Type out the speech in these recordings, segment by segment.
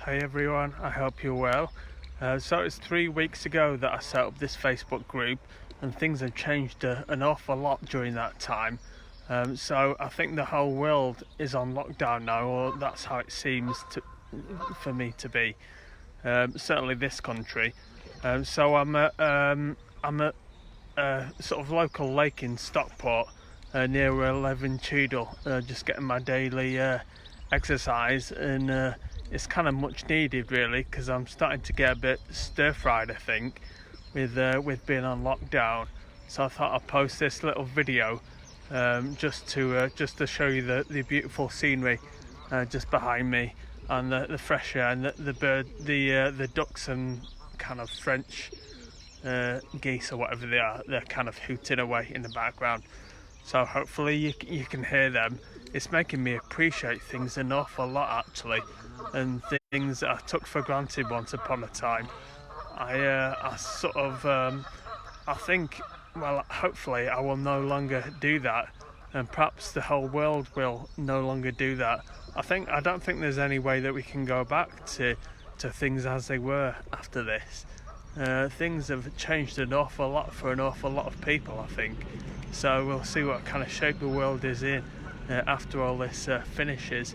Hey everyone, I hope you're well. So it's 3 weeks ago that I set up this Facebook group, and things have changed an awful lot during that time. So I think the whole world is on lockdown now, or that's how it seems for me to be. Certainly this country. So I'm at a sort of local lake in Stockport, near 11 Cheadle, just getting my daily exercise, and it's kind of much needed really, because I'm starting to get a bit stir-fried, I think, with being on lockdown. So I thought I'd post this little video just to show you the beautiful scenery just behind me, and the fresh air, and the ducks and kind of French geese or whatever they are. They're kind of hooting away in the background. So hopefully you can hear them. It's making me appreciate things an awful lot, actually, and things that I took for granted once upon a time. I think, well, hopefully I will no longer do that, and perhaps the whole world will no longer do that. I don't think there's any way that we can go back to things as they were after this. Things have changed an awful lot for an awful lot of people, I think. So we'll see what kind of shape the world is in after all this finishes.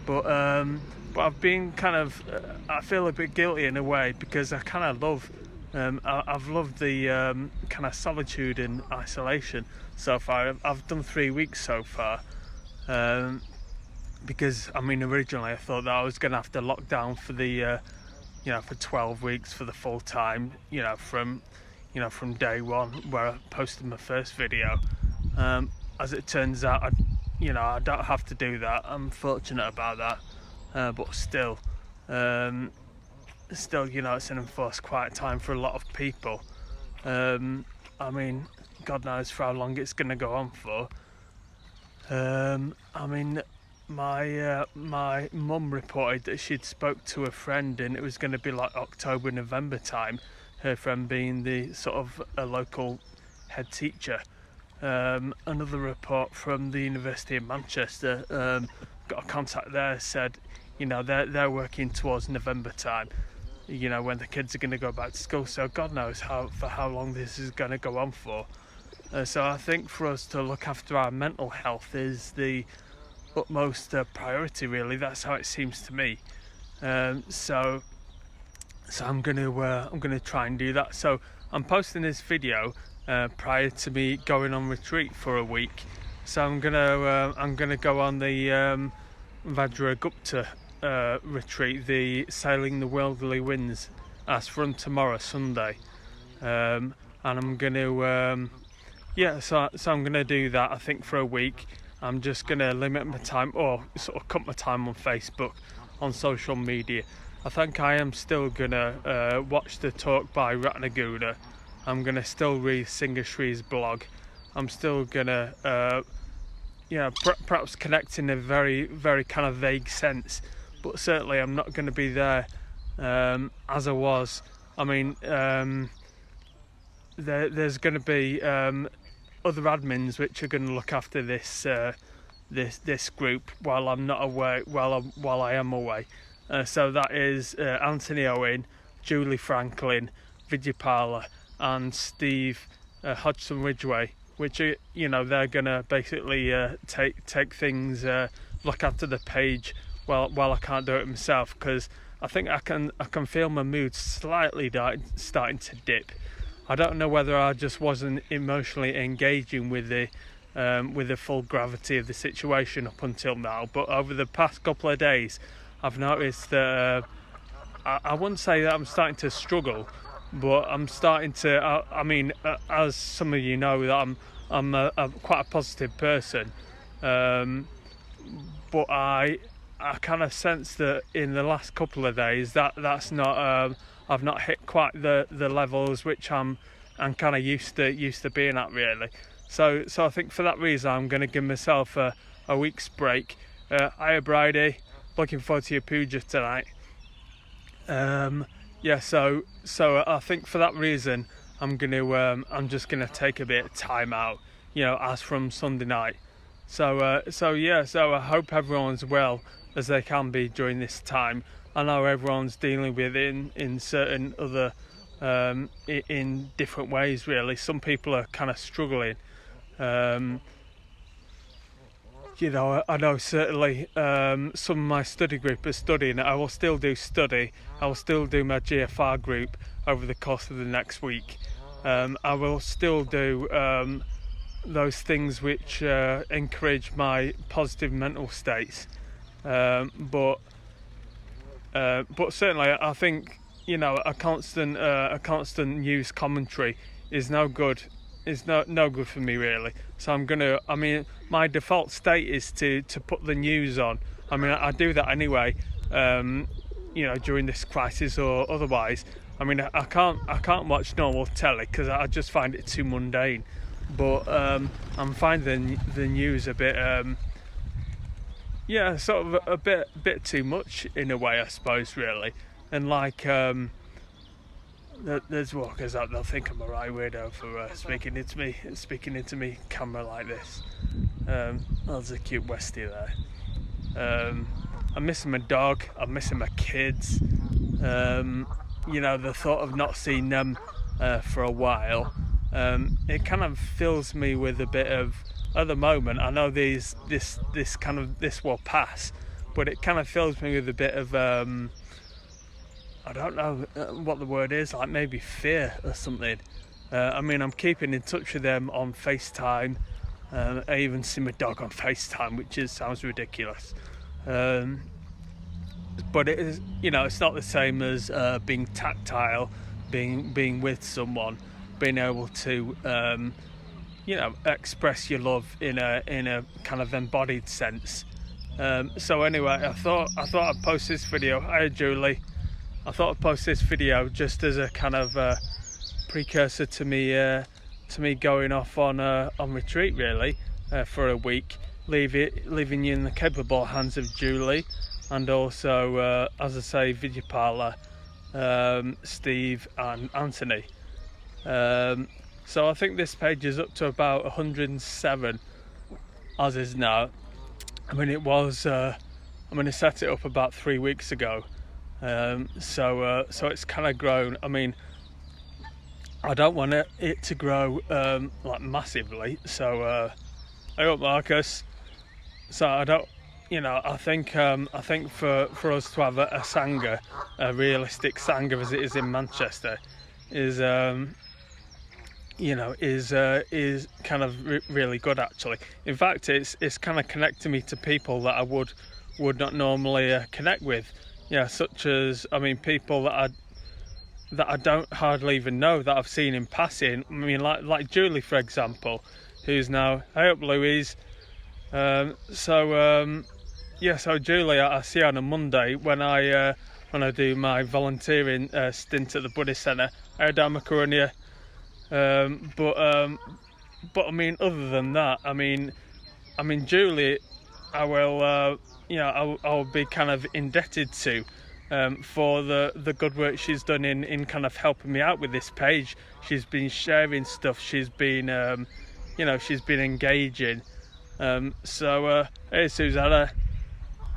But I've been kind of, I feel a bit guilty in a way, because I kind of love, I've loved the kind of solitude and isolation so far. I've done 3 weeks so far, because I mean originally I thought that I was going to have to lock down for the for 12 weeks for the full time, from day one where I posted my first video. As it turns out, I don't have to do that. I'm fortunate about that, but still, it's an enforced quiet time for a lot of people. I mean, God knows for how long it's going to go on for. I mean, my mum reported that she'd spoke to a friend, and it was going to be like October, November time. Her friend being the sort of a local head teacher. Another report from the University of Manchester, got a contact there, said, they're working towards November time, when the kids are going to go back to school. So God knows for how long this is going to go on for. So I think for us to look after our mental health is the utmost priority, really. That's how it seems to me. So I'm gonna try and do that. So I'm posting this video prior to me going on retreat for a week. So I'm gonna go on the Vajragupta retreat, the Sailing the Worldly Winds, as from tomorrow, Sunday, and I'm gonna so I'm gonna do that, I think, for a week. I'm just gonna limit my time, or sort of cut my time on Facebook, on social media. I think I am still gonna watch the talk by Ratnaguna. I'm gonna still read Singer Shree's blog. I'm still gonna perhaps connect in a very, very kind of vague sense, but certainly I'm not going to be there as I was. I mean, there's going to be other admins which are going to look after this this group while I'm not away, while I am away. So that is Anthony Owen, Julie Franklin, Vijaypala, and Steve Hodgson Ridgway, which are, they're gonna basically take things, look after the page while I can't do it myself, because I think I can feel my mood slightly starting to dip. I don't know whether I just wasn't emotionally engaging with the full gravity of the situation up until now, but over the past couple of days I've noticed that I wouldn't say that I'm starting to struggle, but I'm starting to. I mean, as some of you know, that I'm quite a positive person, but I kind of sense that in the last couple of days that's not. I've not hit quite the levels which I'm kind of used to being at, really. So I think for that reason I'm going to give myself a week's break. Hiya Bridie, looking forward to your puja tonight. So I think for that reason I'm just gonna take a bit of time out, as from Sunday night. So I hope everyone's well as they can be during this time. I know everyone's dealing with it in certain other in different ways really. Some people are kind of struggling. You know, I know certainly some of my study group are studying. I will still do study. I will still do my GFR group over the course of the next week. I will still do those things which encourage my positive mental states. But certainly I think, you know, a constant news commentary is no good. Is no good for me really. So I mean, my default state is to put the news on. I mean, I do that anyway. You know, during this crisis or otherwise. I mean, I can't watch normal telly because I just find it too mundane. But I'm finding the news a bit, yeah, sort of a bit too much in a way, I suppose, really. And like, there's walkers out, they'll think I'm a right weirdo for speaking into me camera like this. There's a cute Westie there. I'm missing my dog. I'm missing my kids. You know, the thought of not seeing them for a while, it kind of fills me with a bit of. At the moment, I know this will pass, but it kind of fills me with a bit of. I don't know what the word is, like maybe fear or something. I mean, I'm keeping in touch with them on FaceTime. I even see my dog on FaceTime, which sounds ridiculous. But it is, you know, it's not the same as being tactile, being with someone, being able to, you know, express your love in a kind of embodied sense. So anyway, I thought I'd post this video. Hi Julie. I thought I'd post this video just as a kind of precursor to me going off on retreat really for a week, leaving you in the capable hands of Julie and also as I say, Video Parlour, Steve and Anthony. So I think this page is up to about 107 as is now. I mean, it was I set it up about 3 weeks ago. So it's kind of grown. I mean, I don't want it to grow like massively. So I hope Marcus. So I don't, you know. I think for us to have a sangha, a realistic sangha as it is in Manchester, is you know, is kind of really good actually. In fact, it's kind of connecting me to people that I would not normally connect with. Yeah, such as, I mean, people that I don't hardly even know, that I've seen in passing. I mean, like Julie, for example, who's now, hey up Louise. So Julie, I see her on a Monday when I do my volunteering stint at the Buddhist Centre. Hey Dharma Karunya. But I mean, other than that, I mean, Julie, I will, you know, I'll be kind of indebted to for the good work she's done in kind of helping me out with this page. She's been sharing stuff. She's been, you know, she's been engaging. So hey Susanna.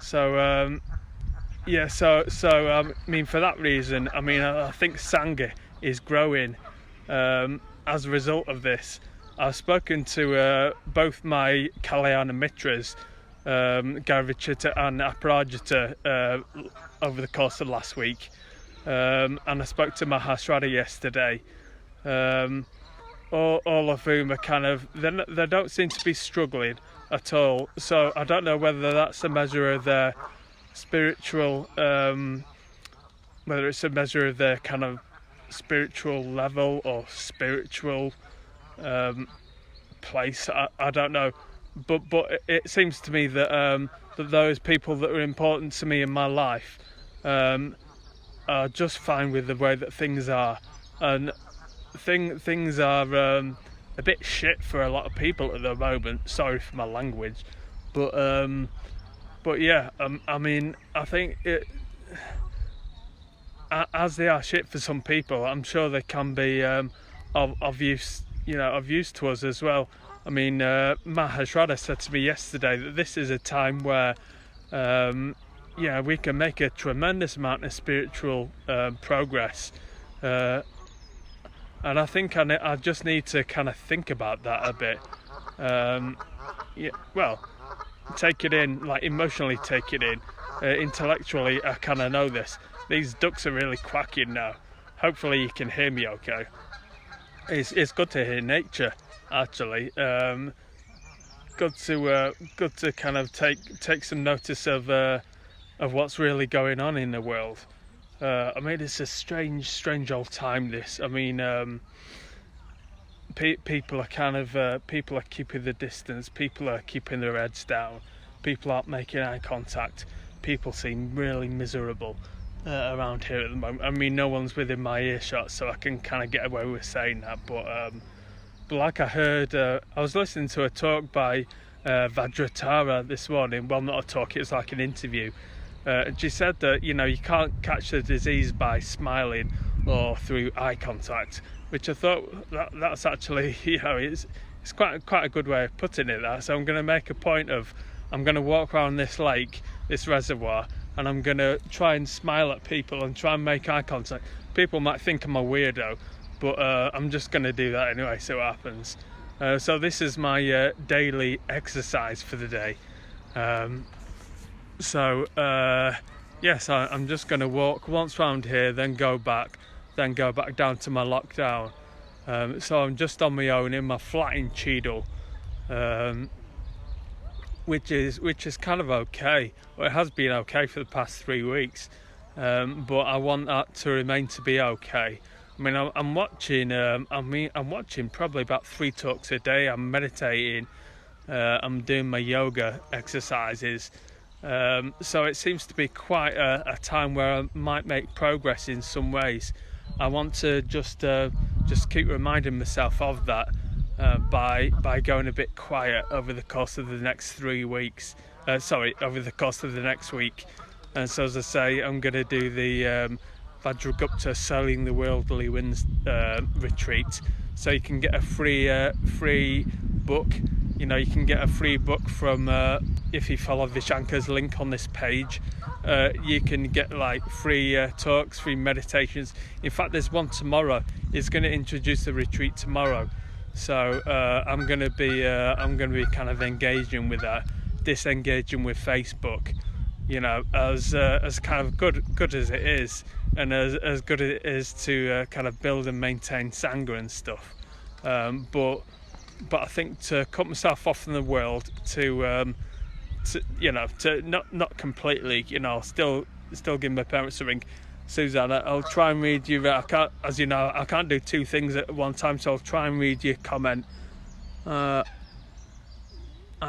So yeah. So I mean, for that reason, I mean, I think Sangha is growing as a result of this. I've spoken to both my Kalyana Mitras, Garavichita and Aparajita, over the course of last week, and I spoke to Mahasrada yesterday, all of whom are kind of, they don't seem to be struggling at all. So I don't know whether that's a measure of their spiritual, whether it's a measure of their kind of spiritual level or spiritual place. I don't know. But it seems to me that that those people that are important to me in my life are just fine with the way that things are, and things are a bit shit for a lot of people at the moment. Sorry for my language, but yeah, I mean, I think it, as they are shit for some people, I'm sure they can be of use, you know, of use to us as well. I mean, Mahasrada said to me yesterday that this is a time where we can make a tremendous amount of spiritual progress, and I think I just need to kind of think about that a bit. Take it in, like emotionally take it in. Intellectually, I kind of know this. These ducks are really quacking now. Hopefully you can hear me okay. It's good to hear nature, actually. Good to kind of take some notice of what's really going on in the world. I mean, it's a strange old time, this. I mean, people are keeping the distance. People are keeping their heads down. People aren't making eye contact. People seem really miserable around here at the moment. I mean, no one's within my earshot, so I can kind of get away with saying that. But like I heard, I was listening to a talk by Vajratara this morning. Well, not a talk, it was like an interview. And she said that, you can't catch the disease by smiling or through eye contact, which I thought that's actually, it's quite a good way of putting it, that. So I'm going to make a point of, I'm going to walk around this lake, this reservoir, and I'm going to try and smile at people and try and make eye contact. People might think I'm a weirdo, but I'm just going to do that anyway, see what happens. So this is my daily exercise for the day. Yes, I'm just going to walk once round here, then go back down to my lockdown. So I'm just on my own in my flat in Cheadle, which is kind of okay. Well, it has been okay for the past 3 weeks, but I want that to remain to be okay. I mean, I'm watching probably about 3 talks a day. I'm meditating. I'm doing my yoga exercises. So it seems to be quite a time where I might make progress in some ways. I want to just keep reminding myself of that by going a bit quiet over the course of the next 3 weeks. Over the course of the next week. And so, as I say, I'm going to do the Vajragupta Sailing the Worldly Winds retreat. So you can get a free book. You can get a free book from if you follow Vishankar's link on this page. You can get like free talks, free meditations. In fact, there's one tomorrow. He's going to introduce the retreat tomorrow. So I'm going to be kind of engaging with that, disengaging with Facebook. As kind of good as it is, and as good as it is to kind of build and maintain Sangha and stuff. But I think to cut myself off from the world, to not completely, still give my parents a ring. Susanna, I'll try and read you. I can't do 2 things at one time, so I'll try and read your comment. I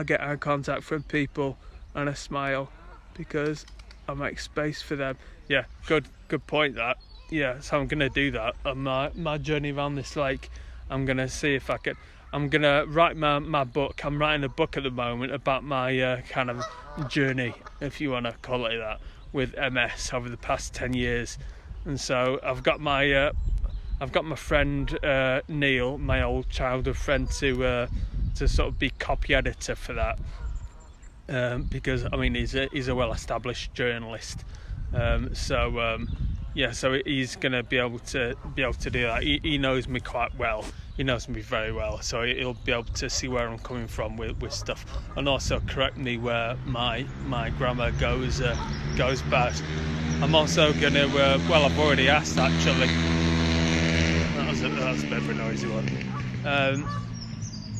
get eye contact from people and a smile because I make space for them. Yeah, good point that. Yeah, so I'm gonna do that on my journey around this lake. I'm gonna see if I can. I'm gonna write my book. I'm writing a book at the moment about my kind of journey, if you want to call it that, with MS over the past 10 years. And so I've got my friend Neil, my old childhood friend, to sort of be copy editor for that, because I mean he's a well-established journalist. So he's going to be able to do that. He knows me quite well. He knows me very well, so he'll be able to see where I'm coming from with stuff, and also correct me where my grammar goes bad. I'm also going to I've already asked actually. That was a bit of a noisy one.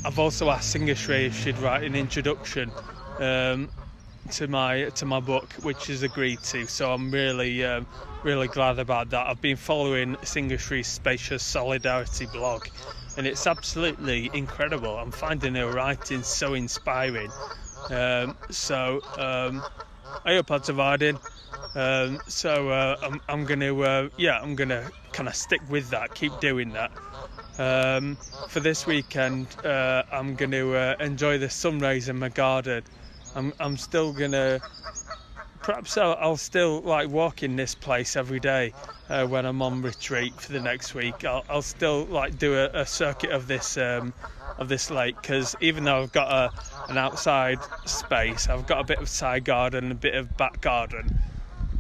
I've also asked Singashri if she'd write an introduction to my book, which is agreed to. So I'm really glad about that. I've been following Singashri's Spacious Solidarity blog, and it's absolutely incredible. I'm finding her writing so inspiring. I hope that's avoiding. I'm gonna kind of stick with that, keep doing that. For this weekend, I'm going to enjoy the sun rays in my garden. I'm still gonna, perhaps I'll still like walk in this place every day when I'm on retreat for the next week. I'll still like do a circuit of this of this lake, because even though I've got an outside space, I've got a bit of side garden, a bit of back garden.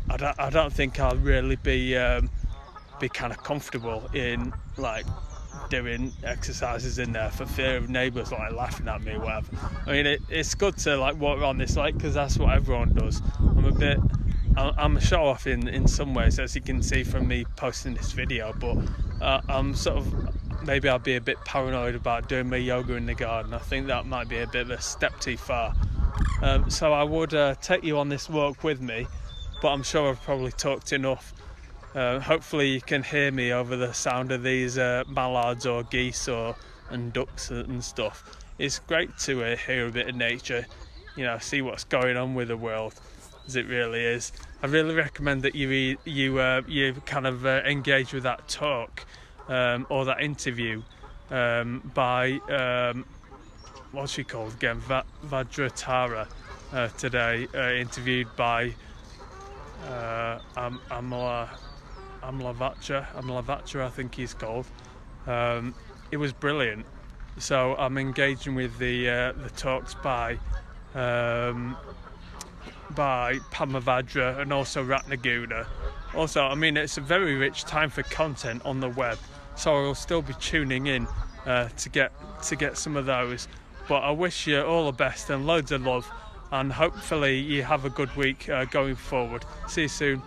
I don't think I'll really be kind of comfortable in like doing exercises in there for fear of neighbours like laughing at me or whatever. I mean, it's good to like walk around this lake because that's what everyone does. I'm a show off in some ways, as you can see from me posting this video, but I'm sort of, maybe I'll be a bit paranoid about doing my yoga in the garden. I think that might be a bit of a step too far. So I would take you on this walk with me, but I'm sure I've probably talked enough. Hopefully you can hear me over the sound of these mallards or geese and ducks and stuff. It's great to hear a bit of nature, see what's going on with the world as it really is. I really recommend that you kind of engage with that talk or that interview by what's she called again, Vajratara today, interviewed by Amlavatra, I think he's called. It was brilliant. So I'm engaging with the talks by Pamavadra and also Ratnaguna. Also, I mean, it's a very rich time for content on the web, so I'll still be tuning in to get some of those. But I wish you all the best and loads of love, and hopefully you have a good week going forward. See you soon.